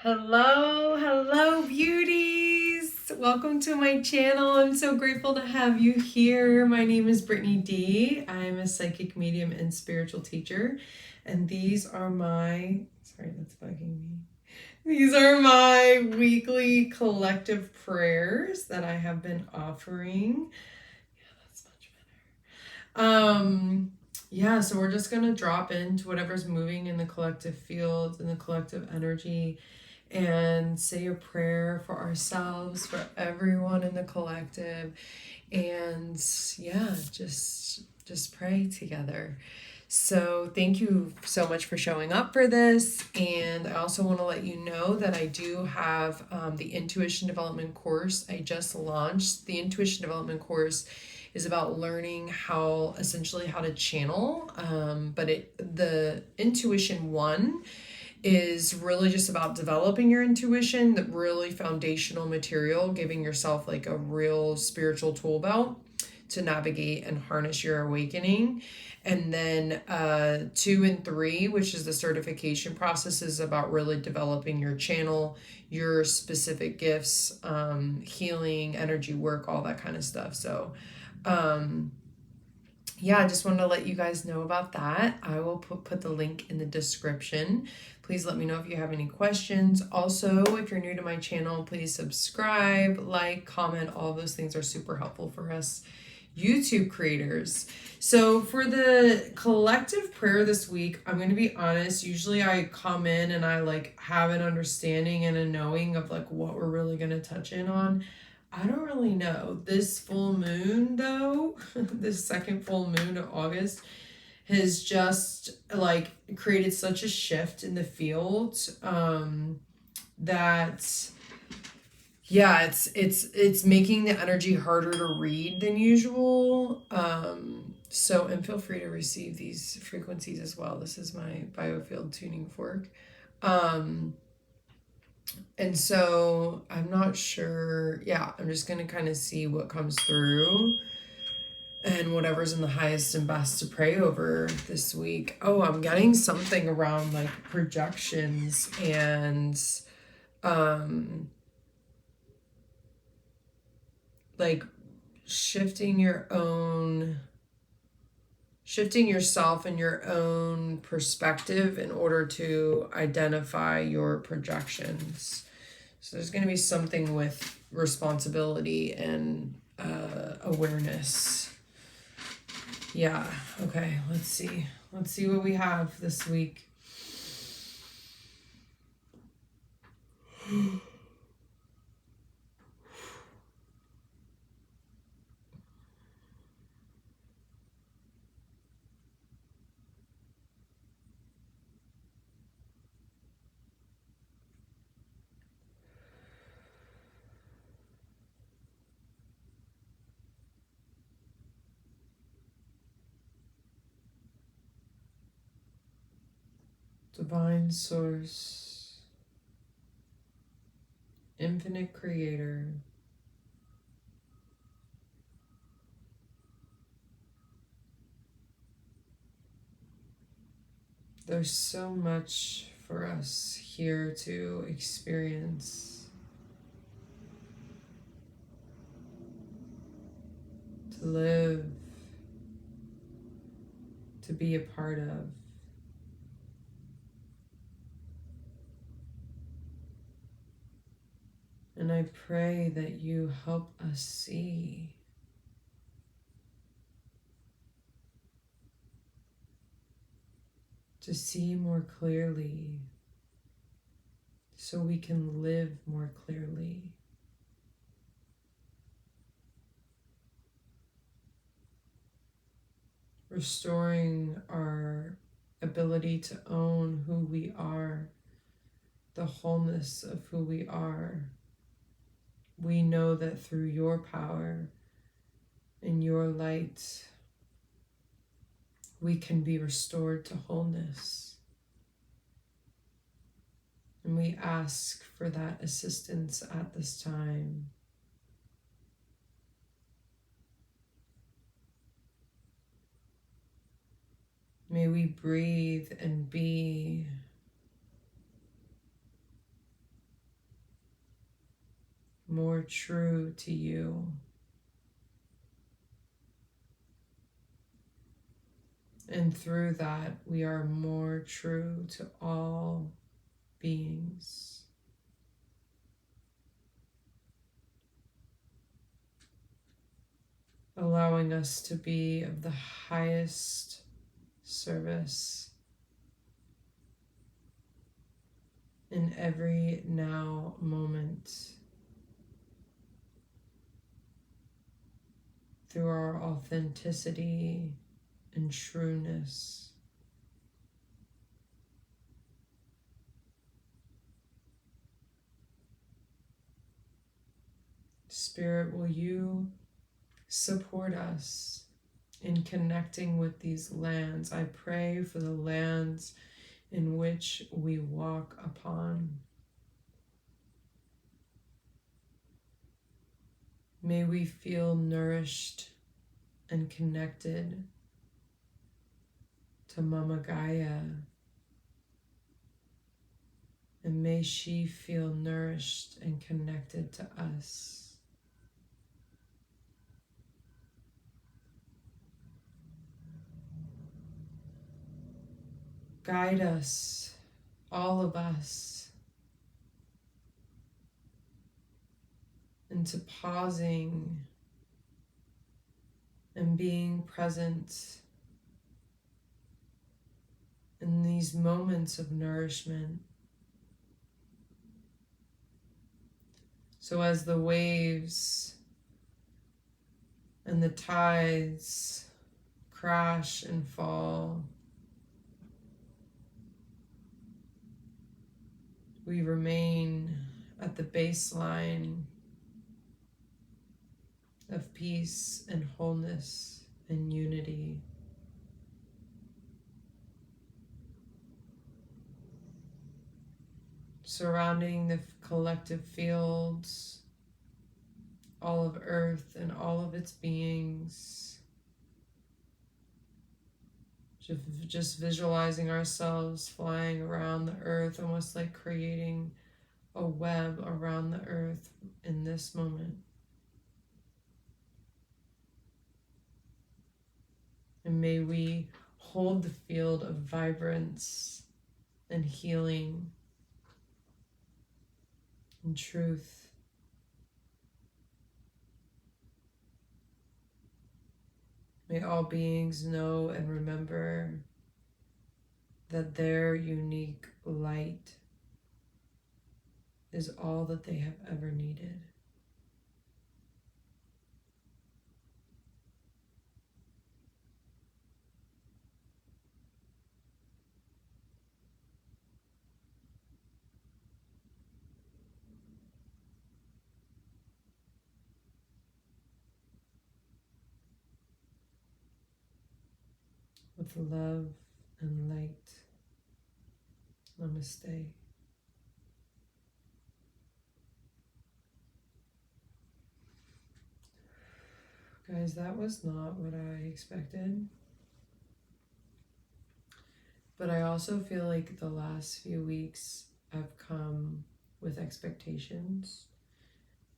Hello, beauties. Welcome to my channel. I'm so grateful to have you here. My name is Brittany D. I'm a psychic medium and spiritual teacher. And these are my, sorry, that's bugging me. These are my weekly collective prayers that I have been offering. Yeah, that's much better. Yeah, so we're just gonna drop into whatever's moving in the collective field, in the collective energy, and say a prayer for ourselves, for everyone in the collective, and yeah, just pray together. So thank you so much for showing up for this. And I also want to let you know that I do have the Intuition Development course I just launched. The Intuition Development course is about learning how to channel, but the Intuition 1 is really just about developing your intuition, the really foundational material, giving yourself like a real spiritual tool belt to navigate and harness your awakening. And then 2 and 3, which is the certification process, is about really developing your channel, your specific gifts, healing, energy work, all that kind of stuff. So yeah, I just wanted to let you guys know about that. I will put the link in the description. Please let me know if you have any questions. Also, if you're new to my channel, please subscribe, like, comment. All those things are super helpful for us YouTube creators. So for the collective prayer this week, I'm going to be honest. Usually I come in and I like have an understanding and a knowing of like what we're really going to touch in on. I don't really know. This full moon, though, this second full moon of August, has just like created such a shift in the field that yeah, it's making the energy harder to read than usual. And feel free to receive these frequencies as well. This is my biofield tuning fork. And so I'm not sure. Yeah, I'm just going to kind of see what comes through and whatever's in the highest and best to pray over this week. Oh, I'm getting something around like projections and like shifting yourself and your own perspective in order to identify your projections. So there's going to be something with responsibility and awareness. Yeah, okay, let's see. Let's see what we have this week. Divine Source, Infinite Creator, there's so much for us here to experience, to live, to be a part of. And I pray that you help us see to see more clearly so we can live more clearly. Restoring our ability to own who we are, the wholeness of who we are. We know that through your power and your light, we can be restored to wholeness. And we ask for that assistance at this time. May we breathe and be more true to you. And through that, we are more true to all beings. Allowing us to be of the highest service in every now moment through our authenticity and trueness. Spirit, will you support us in connecting with these lands? I pray for the lands in which we walk upon. May we feel nourished and connected to Mama Gaia, and may she feel nourished and connected to us. Guide us, all of us, into pausing and being present in these moments of nourishment. So as the waves and the tides crash and fall, we remain at the baseline of peace and wholeness and unity. Surrounding the collective fields, all of Earth and all of its beings. Just visualizing ourselves flying around the Earth, almost like creating a web around the Earth in this moment. And may we hold the field of vibrance and healing and truth. May all beings know and remember that their unique light is all that they have ever needed. With love and light. Namaste. Guys, that was not what I expected. But I also feel like the last few weeks I've come with expectations.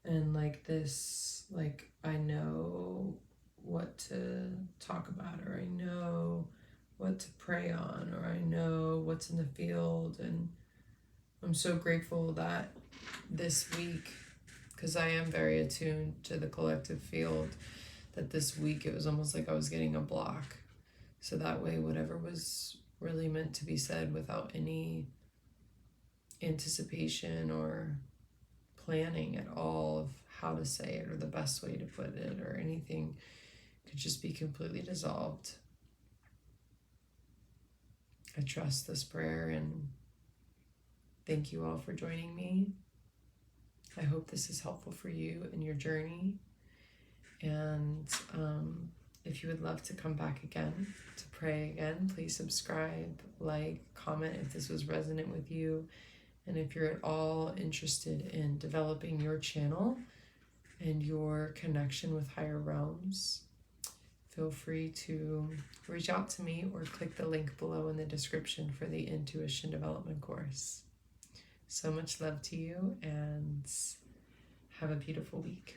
And like this, like I know what to talk about, or I know what to pray on, or I know what's in the field. And I'm so grateful that this week, because I am very attuned to the collective field, that this week it was almost like I was getting a block. So that way whatever was really meant to be said without any anticipation or planning at all of how to say it or the best way to put it or anything could just be completely dissolved. I trust this prayer and thank you all for joining me. I hope this is helpful for you in your journey. And if you would love to come back again to pray again, please subscribe, like, comment if this was resonant with you. And if you're at all interested in developing your channel and your connection with higher realms, feel free to reach out to me or click the link below in the description for the Intuition Development course. So much love to you and Have a beautiful week.